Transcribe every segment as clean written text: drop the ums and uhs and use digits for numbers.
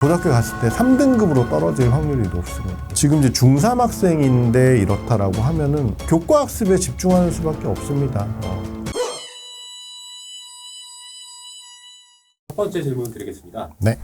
고등학교 갔을 때 3등급으로 떨어질 확률이 높습니다. 지금 이제 중3 학생인데 이렇다라고 하면은 교과 학습에 집중하는 수밖에 없습니다. 첫 번째 질문 드리겠습니다. 네.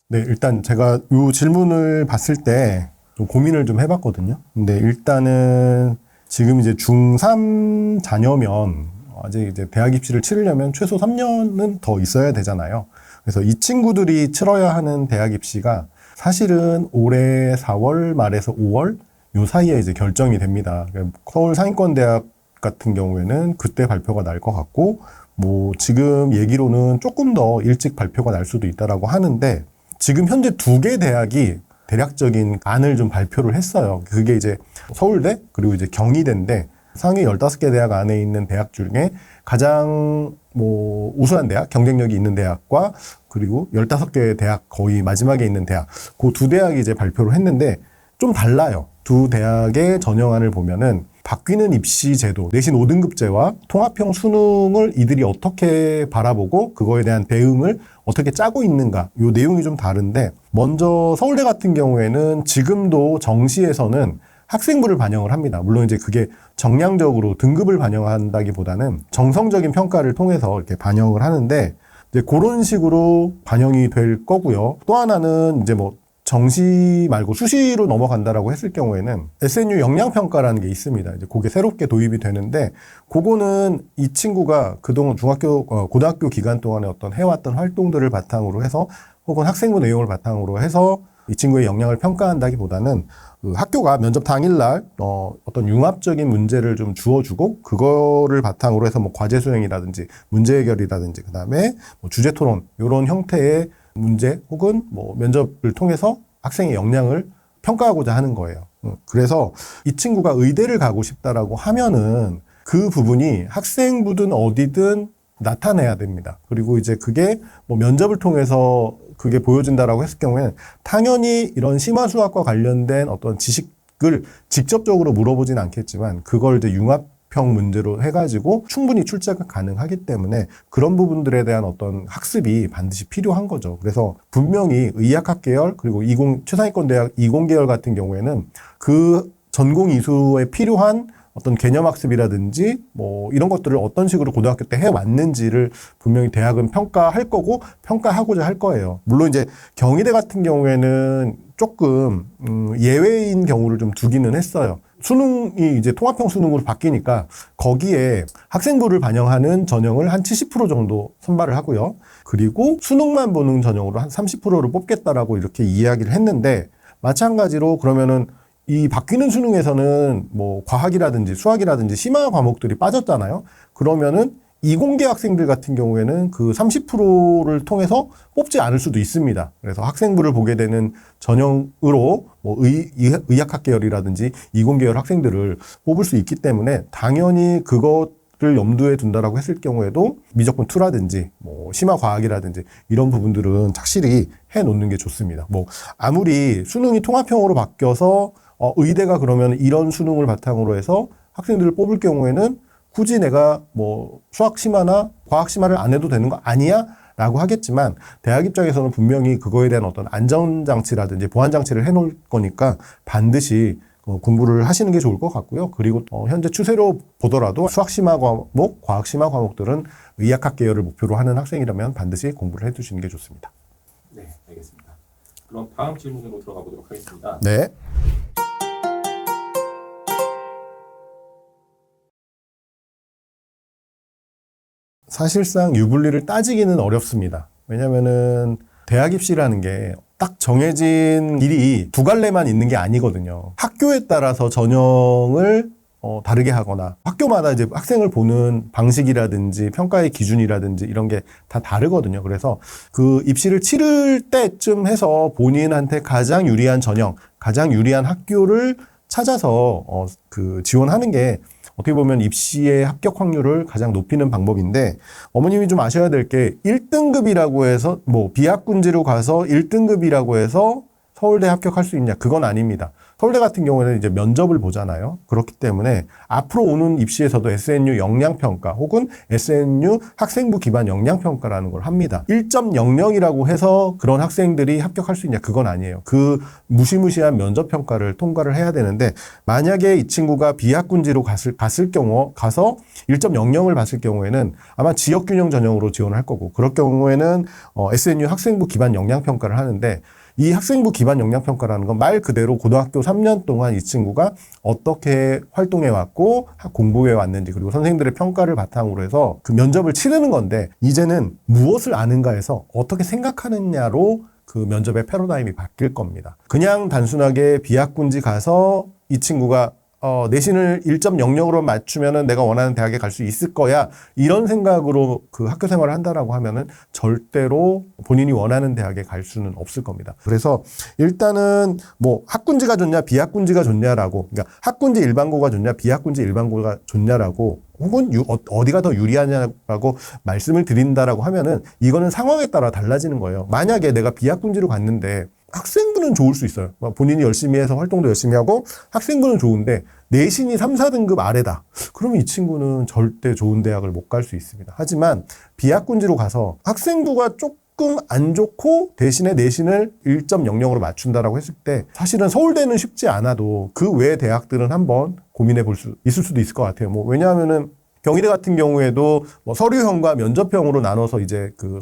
네, 일단 제가 이 질문을 봤을 때 좀 고민을 좀 해봤거든요. 근데 일단은 지금 이제 중3 자녀면 아직 이제 대학 입시를 치르려면 최소 3년은 더 있어야 되잖아요. 그래서 이 친구들이 치러야 하는 대학 입시가 사실은 올해 4월 말에서 5월 요 사이에 이제 결정이 됩니다. 서울 상위권대학 같은 경우에는 그때 발표가 날 것 같고, 뭐 지금 얘기로는 조금 더 일찍 발표가 날 수도 있다라고 하는데, 지금 현재 2개 대학이 대략적인 안을 좀 발표를 했어요. 그게 이제 서울대 그리고 이제 경희대인데, 상위 15개 대학 안에 있는 대학 중에 가장 뭐 우수한 대학, 경쟁력이 있는 대학과 그리고 15개 대학 거의 마지막에 있는 대학, 그 두 대학이 이제 발표를 했는데 좀 달라요. 두 대학의 전형안을 보면은 바뀌는 입시 제도, 내신 5등급제와 통합형 수능을 이들이 어떻게 바라보고 그거에 대한 대응을 어떻게 짜고 있는가, 요 내용이 좀 다른데, 먼저 서울대 같은 경우에는 지금도 정시에서는 학생부를 반영을 합니다. 물론 이제 그게 정량적으로 등급을 반영한다기보다는 정성적인 평가를 통해서 이렇게 반영을 하는데, 이제 그런 식으로 반영이 될 거고요. 또 하나는 이제 뭐 정시 말고 수시로 넘어간다라고 했을 경우에는 SNU 역량평가라는 게 있습니다. 이제 그게 새롭게 도입이 되는데, 그거는 이 친구가 그동안 고등학교 기간 동안에 어떤 해왔던 활동들을 바탕으로 해서 혹은 학생부 내용을 바탕으로 해서 이 친구의 역량을 평가한다기보다는 그 학교가 면접 당일날 어떤 융합적인 문제를 좀 주어주고 그거를 바탕으로 해서 뭐 과제 수행이라든지 문제 해결이라든지 그다음에 뭐 주제 토론 이런 형태의 문제 혹은 뭐 면접을 통해서 학생의 역량을 평가하고자 하는 거예요. 그래서 이 친구가 의대를 가고 싶다라고 하면은 그 부분이 학생부든 어디든 나타내야 됩니다. 그리고 이제 그게 뭐 면접을 통해서 그게 보여진다라고 했을 경우에는 당연히 이런 심화수학과 관련된 어떤 지식을 직접적으로 물어보진 않겠지만 그걸 이제 융합형 문제로 해가지고 충분히 출제가 가능하기 때문에 그런 부분들에 대한 어떤 학습이 반드시 필요한 거죠. 그래서 분명히 의학학 계열 그리고 최상위권 대학 이공계열 같은 경우에는 그 전공 이수에 필요한 어떤 개념 학습이라든지 뭐 이런 것들을 어떤 식으로 고등학교 때 해왔는지를 분명히 대학은 평가할 거고 평가하고자 할 거예요. 물론 이제 경희대 같은 경우에는 조금 예외인 경우를 좀 두기는 했어요. 수능이 이제 통합형 수능으로 바뀌니까 거기에 학생부를 반영하는 전형을 한 70% 정도 선발을 하고요. 그리고 수능만 보는 전형으로 한 30%를 뽑겠다라고 이렇게 이야기를 했는데, 마찬가지로 그러면은 이 바뀌는 수능에서는 뭐 과학이라든지 수학이라든지 심화 과목들이 빠졌잖아요. 그러면은 이공계 학생들 같은 경우에는 그 30%를 통해서 뽑지 않을 수도 있습니다. 그래서 학생부를 보게 되는 전형으로 뭐 의학학 계열이라든지 이공계열 학생들을 뽑을 수 있기 때문에 당연히 그것을 염두에 둔다라고 했을 경우에도 미적분 2라든지 뭐 심화 과학이라든지 이런 부분들은 착실히 해 놓는 게 좋습니다. 뭐 아무리 수능이 통합형으로 바뀌어서 의대가 그러면 이런 수능을 바탕으로 해서 학생들을 뽑을 경우에는 굳이 내가 뭐 수학 심화나 과학 심화를 안 해도 되는 거 아니야? 라고 하겠지만 대학 입장에서는 분명히 그거에 대한 어떤 안전장치라든지 보안장치를 해놓을 거니까 반드시 공부를 하시는 게 좋을 것 같고요. 그리고 현재 추세로 보더라도 수학 심화 과목, 과학 심화 과목들은 의학학 계열을 목표로 하는 학생이라면 반드시 공부를 해두시는 게 좋습니다. 네, 알겠습니다. 그럼 다음 질문으로 들어가 보도록 하겠습니다. 네. 사실상 유불리를 따지기는 어렵습니다. 왜냐면은 대학 입시라는 게 딱 정해진 길이 두 갈래만 있는 게 아니거든요. 학교에 따라서 전형을 다르게 하거나 학교마다 이제 학생을 보는 방식이라든지 평가의 기준이라든지 이런 게 다 다르거든요. 그래서 그 입시를 치를 때쯤 해서 본인한테 가장 유리한 전형, 가장 유리한 학교를 찾아서 그 지원하는 게 어떻게 보면 입시의 합격 확률을 가장 높이는 방법인데, 어머님이 좀 아셔야 될 게 1등급이라고 해서 뭐 비학군지로 가서 1등급이라고 해서 서울대 합격할 수 있냐? 그건 아닙니다. 서울대 같은 경우에는 이제 면접을 보잖아요. 그렇기 때문에 앞으로 오는 입시에서도 SNU 역량평가 혹은 SNU 학생부 기반 역량평가라는 걸 합니다. 1.00이라고 해서 그런 학생들이 합격할 수 있냐? 그건 아니에요. 그 무시무시한 면접평가를 통과를 해야 되는데 만약에 이 친구가 비학군지로 가서 1.00을 봤을 경우에는 아마 지역균형 전형으로 지원을 할 거고 그럴 경우에는 SNU 학생부 기반 역량평가를 하는데 이 학생부 기반 역량평가라는 건 말 그대로 고등학교 3년 동안 이 친구가 어떻게 활동해 왔고 공부해 왔는지 그리고 선생님들의 평가를 바탕으로 해서 그 면접을 치르는 건데 이제는 무엇을 아는가에서 어떻게 생각하느냐로 그 면접의 패러다임이 바뀔 겁니다. 그냥 단순하게 비학군지 가서 이 친구가 내신을 1.00으로 맞추면은 내가 원하는 대학에 갈 수 있을 거야. 이런 생각으로 그 학교 생활을 한다라고 하면은 절대로 본인이 원하는 대학에 갈 수는 없을 겁니다. 그래서 일단은 뭐 학군지가 좋냐, 비학군지가 좋냐라고, 그러니까 학군지 일반고가 좋냐, 비학군지 일반고가 좋냐라고, 혹은 어디가 더 유리하냐라고 말씀을 드린다라고 하면은 이거는 상황에 따라 달라지는 거예요. 만약에 내가 비학군지로 갔는데 학생부는 좋을 수 있어요. 본인이 열심히 해서 활동도 열심히 하고 학생부는 좋은데 내신이 3, 4등급 아래다. 그러면 이 친구는 절대 좋은 대학을 못 갈 수 있습니다. 하지만 비학군지로 가서 학생부가 조금 안 좋고 대신에 내신을 1.00으로 맞춘다라고 했을 때 사실은 서울대는 쉽지 않아도 그 외 대학들은 한번 고민해 볼 수 있을 수도 있을 것 같아요. 뭐 왜냐하면은 경희대 같은 경우에도 뭐 서류형과 면접형으로 나눠서 이제 그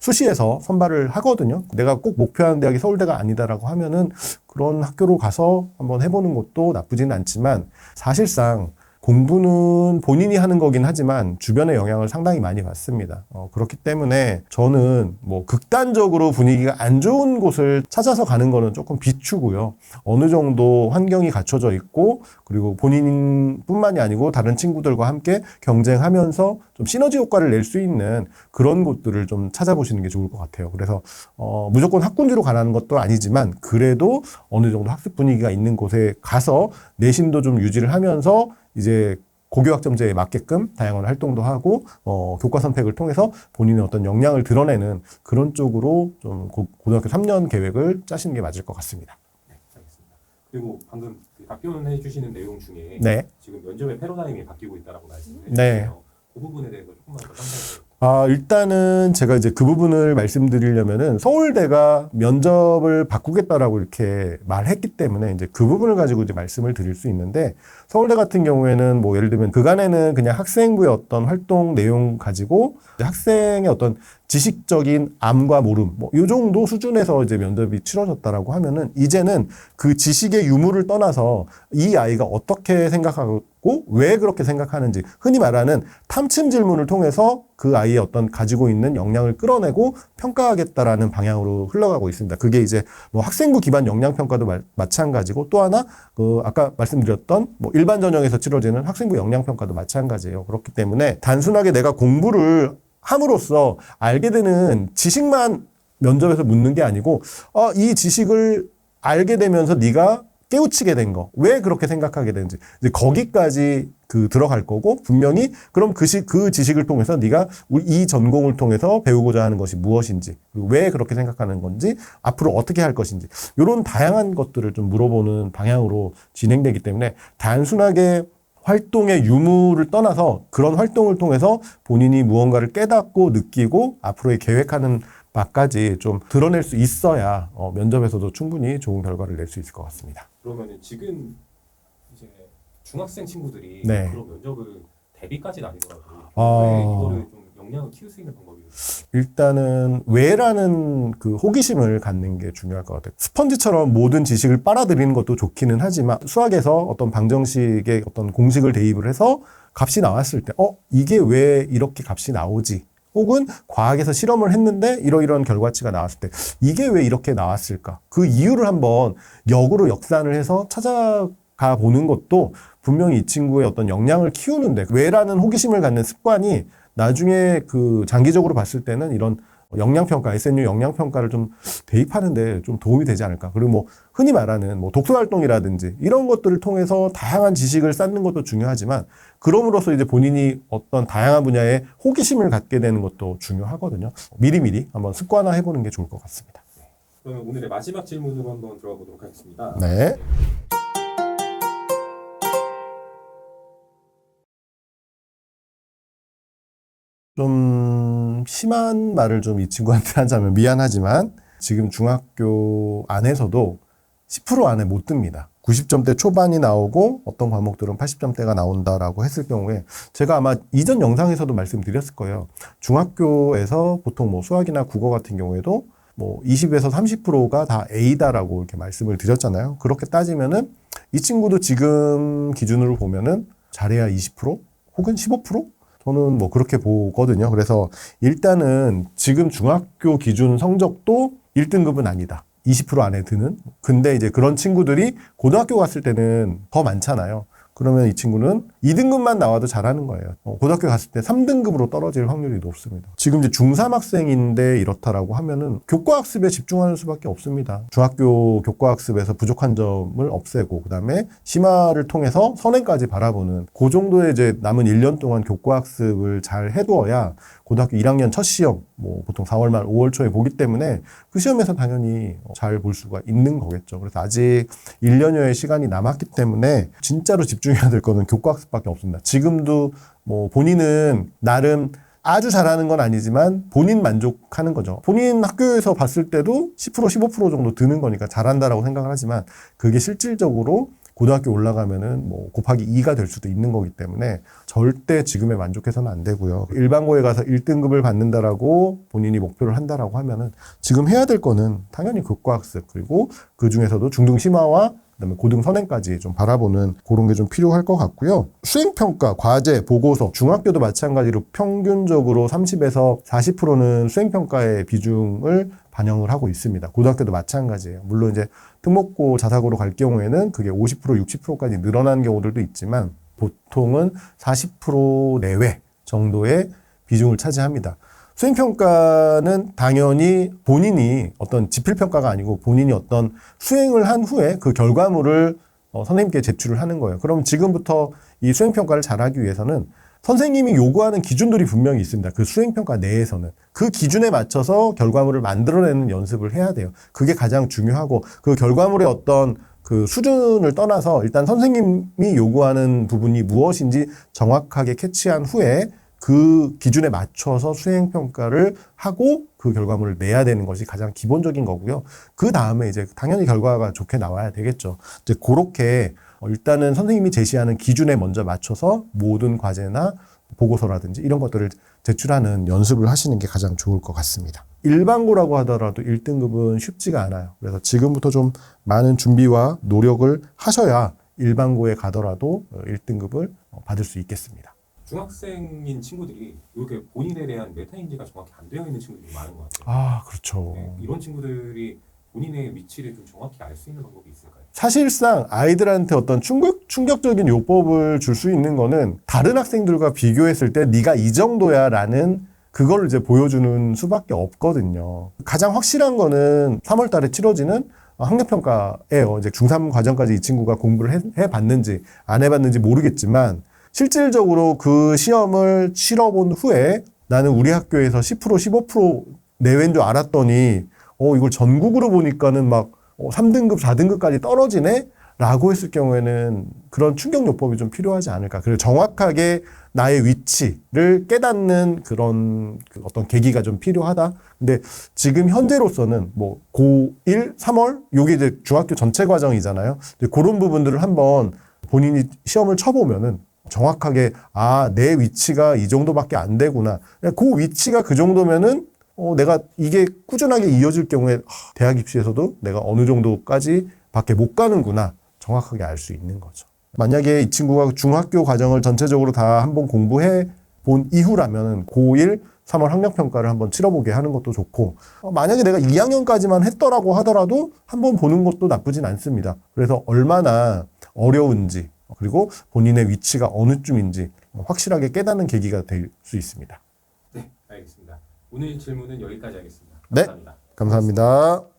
수시에서 선발을 하거든요. 내가 꼭 목표하는 대학이 서울대가 아니다라고 하면은 그런 학교로 가서 한번 해보는 것도 나쁘지는 않지만 사실상 공부는 본인이 하는 거긴 하지만 주변의 영향을 상당히 많이 받습니다. 그렇기 때문에 저는 뭐 극단적으로 분위기가 안 좋은 곳을 찾아서 가는 거는 조금 비추고요. 어느 정도 환경이 갖춰져 있고 그리고 본인뿐만이 아니고 다른 친구들과 함께 경쟁하면서 좀 시너지 효과를 낼 수 있는 그런 곳들을 좀 찾아보시는 게 좋을 것 같아요. 그래서 무조건 학군지로 가라는 것도 아니지만 그래도 어느 정도 학습 분위기가 있는 곳에 가서 내신도 좀 유지를 하면서 이제 고교학점제에 맞게끔 다양한 활동도 하고 교과 선택을 통해서 본인의 어떤 역량을 드러내는 그런 쪽으로 좀 고등학교 3년 계획을 짜시는 게 맞을 것 같습니다. 네, 알겠습니다. 그리고 방금 답변해 주시는 내용 중에 네. 지금 면접의 패러다임이 바뀌고 있다라고 말씀을 네. 해주셨어요. 그 부분에 대해서 조금만 더 상세하게. 일단은 제가 이제 그 부분을 말씀드리려면은 서울대가 면접을 바꾸겠다라고 이렇게 말했기 때문에 이제 그 부분을 가지고 이제 말씀을 드릴 수 있는데 서울대 같은 경우에는 뭐 예를 들면 그간에는 그냥 학생부의 어떤 활동 내용 가지고 학생의 어떤 지식적인 암과 모름 뭐 이 정도 수준에서 이제 면접이 치러졌다라고 하면은 이제는 그 지식의 유무를 떠나서 이 아이가 어떻게 생각하고 왜 그렇게 생각하는지 흔히 말하는 탐침 질문을 통해서 그 아이의 어떤 가지고 있는 역량을 끌어내고 평가하겠다라는 방향으로 흘러가고 있습니다. 그게 이제 뭐 학생부 기반 역량 평가도 마찬가지고 또 하나 아까 말씀드렸던 뭐 일반 전형에서 치러지는 학생부 역량 평가도 마찬가지예요. 그렇기 때문에 단순하게 내가 공부를 함으로써 알게 되는 지식만 면접에서 묻는 게 아니고 이 지식을 알게 되면서 네가 깨우치게 된 거, 왜 그렇게 생각하게 되는지 이제 거기까지 들어갈 거고 분명히 그럼 그 지식을 통해서 네가 이 전공을 통해서 배우고자 하는 것이 무엇인지 그리고 왜 그렇게 생각하는 건지 앞으로 어떻게 할 것인지 이런 다양한 것들을 좀 물어보는 방향으로 진행되기 때문에 단순하게 활동의 유무를 떠나서 그런 활동을 통해서 본인이 무언가를 깨닫고 느끼고 앞으로의 계획하는 바까지 좀 드러낼 수 있어야 면접에서도 충분히 좋은 결과를 낼 수 있을 것 같습니다. 그러면은 지금 이제 중학생 친구들이 네. 그런 면접을 대비까지는 아니더라고요. 아. 왜 이거를 좀 역량을 키울 수 있는 방법이 일단은 왜라는 그 호기심을 갖는 게 중요할 것 같아요. 스펀지처럼 모든 지식을 빨아들이는 것도 좋기는 하지만 수학에서 어떤 방정식의 어떤 공식을 대입을 해서 값이 나왔을 때 이게 왜 이렇게 값이 나오지? 혹은 과학에서 실험을 했는데 이러이러한 결과치가 나왔을 때 이게 왜 이렇게 나왔을까? 그 이유를 한번 역으로 역산을 해서 찾아가 보는 것도 분명히 이 친구의 어떤 역량을 키우는데 왜라는 호기심을 갖는 습관이 나중에 그 장기적으로 봤을 때는 이런 역량평가, SNU 역량평가를 좀 대입하는데 좀 도움이 되지 않을까. 그리고 뭐 흔히 말하는 뭐 독서활동이라든지 이런 것들을 통해서 다양한 지식을 쌓는 것도 중요하지만 그럼으로써 이제 본인이 어떤 다양한 분야에 호기심을 갖게 되는 것도 중요하거든요. 미리미리 한번 습관화 해보는 게 좋을 것 같습니다. 그러면 오늘의 마지막 질문으로 한번 들어가 보도록 하겠습니다. 네. 좀 심한 말을 좀 이 친구한테 하자면 미안하지만 지금 중학교 안에서도 10% 안에 못 듭니다. 90점대 초반이 나오고 어떤 과목들은 80점대가 나온다라고 했을 경우에 제가 아마 이전 영상에서도 말씀드렸을 거예요. 중학교에서 보통 뭐 수학이나 국어 같은 경우에도 뭐 20에서 30%가 다 A다라고 이렇게 말씀을 드렸잖아요. 그렇게 따지면은 이 친구도 지금 기준으로 보면은 잘해야 20% 혹은 15%? 저는 뭐 그렇게 보거든요. 그래서 일단은 지금 중학교 기준 성적도 1등급은 아니다. 20% 안에 드는. 근데 이제 그런 친구들이 고등학교 갔을 때는 더 많잖아요. 그러면 이 친구는 2등급만 나와도 잘하는 거예요. 고등학교 갔을 때 3등급으로 떨어질 확률이 높습니다. 지금 이제 중3 학생인데 이렇다라고 하면은 교과학습에 집중하는 수밖에 없습니다. 중학교 교과학습에서 부족한 점을 없애고 그다음에 심화를 통해서 선행까지 바라보는 그 정도의 이제 남은 1년 동안 교과학습을 잘 해두어야 고등학교 1학년 첫 시험, 뭐 보통 4월 말 5월 초에 보기 때문에 그 시험에서 당연히 잘 볼 수가 있는 거겠죠. 그래서 아직 1년여의 시간이 남았기 때문에 진짜로 집중해야 될 거는 교과학습밖에 없습니다. 지금도 뭐 본인은 나름 아주 잘하는 건 아니지만 본인 만족하는 거죠. 본인 학교에서 봤을 때도 10% 15% 정도 드는 거니까 잘한다라고 생각을 하지만 그게 실질적으로 고등학교 올라가면은 뭐 곱하기 2가 될 수도 있는 거기 때문에 절대 지금에 만족해서는 안 되고요. 일반고에 가서 1등급을 받는다라고 본인이 목표를 한다라고 하면은 지금 해야 될 거는 당연히 교과학습 그리고 그 중에서도 중등 심화와 그다음에 고등 선행까지 좀 바라보는 그런 게 좀 필요할 것 같고요. 수행평가, 과제, 보고서, 중학교도 마찬가지로 평균적으로 30에서 40%는 수행평가의 비중을 반영을 하고 있습니다. 고등학교도 마찬가지예요. 물론 이제 특목고 자사고로 갈 경우에는 그게 50%, 60%까지 늘어나는 경우들도 있지만 보통은 40% 내외 정도의 비중을 차지합니다. 수행평가는 당연히 본인이 어떤 지필평가가 아니고 본인이 어떤 수행을 한 후에 그 결과물을 선생님께 제출을 하는 거예요. 그럼 지금부터 이 수행평가를 잘하기 위해서는 선생님이 요구하는 기준들이 분명히 있습니다. 그 수행평가 내에서는. 그 기준에 맞춰서 결과물을 만들어내는 연습을 해야 돼요. 그게 가장 중요하고 그 결과물의 어떤 그 수준을 떠나서 일단 선생님이 요구하는 부분이 무엇인지 정확하게 캐치한 후에 그 기준에 맞춰서 수행평가를 하고 그 결과물을 내야 되는 것이 가장 기본적인 거고요. 그 다음에 이제 당연히 결과가 좋게 나와야 되겠죠. 이제 그렇게 일단은 선생님이 제시하는 기준에 먼저 맞춰서 모든 과제나 보고서라든지 이런 것들을 제출하는 연습을 하시는 게 가장 좋을 것 같습니다. 일반고라고 하더라도 1등급은 쉽지가 않아요. 그래서 지금부터 좀 많은 준비와 노력을 하셔야 일반고에 가더라도 1등급을 받을 수 있겠습니다. 중학생인 친구들이 이렇게 본인에 대한 메타인지가 정확히 안 되어 있는 친구들이 많은 것 같아요. 아, 그렇죠. 네, 이런 친구들이 본인의 위치를 좀 정확히 알 수 있는 방법이 있을까요? 사실상 아이들한테 어떤 충격적인 요법을 줄 수 있는 거는 다른 학생들과 비교했을 때 네가 이 정도야 라는 그걸 이제 보여주는 수밖에 없거든요. 가장 확실한 거는 3월 달에 치러지는 학력평가예요. 이제 중3 과정까지 이 친구가 공부를 해봤는지 안 해봤는지 모르겠지만 실질적으로 그 시험을 치러본 후에 나는 우리 학교에서 10% 15% 내외인 줄 알았더니 이걸 전국으로 보니까는 막 3등급 4등급까지 떨어지네? 라고 했을 경우에는 그런 충격요법이 좀 필요하지 않을까. 그리고 정확하게 나의 위치를 깨닫는 그런 어떤 계기가 좀 필요하다. 근데 지금 현재로서는 뭐 고1, 3월 요게 이제 중학교 전체 과정이잖아요. 그런 부분들을 한번 본인이 시험을 쳐보면은 정확하게 내 위치가 이 정도밖에 안 되구나. 그 위치가 그 정도면은 내가 이게 꾸준하게 이어질 경우에 대학 입시에서도 내가 어느 정도까지 밖에 못 가는구나. 정확하게 알 수 있는 거죠. 만약에 이 친구가 중학교 과정을 전체적으로 다 한번 공부해 본 이후라면 고1, 3월 학력평가를 한번 치러보게 하는 것도 좋고 만약에 내가 2학년까지만 했더라고 하더라도 한번 보는 것도 나쁘진 않습니다. 그래서 얼마나 어려운지 그리고 본인의 위치가 어느 쯤인지 확실하게 깨닫는 계기가 될 수 있습니다. 네, 알겠습니다. 오늘 질문은 여기까지 하겠습니다. 네, 감사합니다. 감사합니다.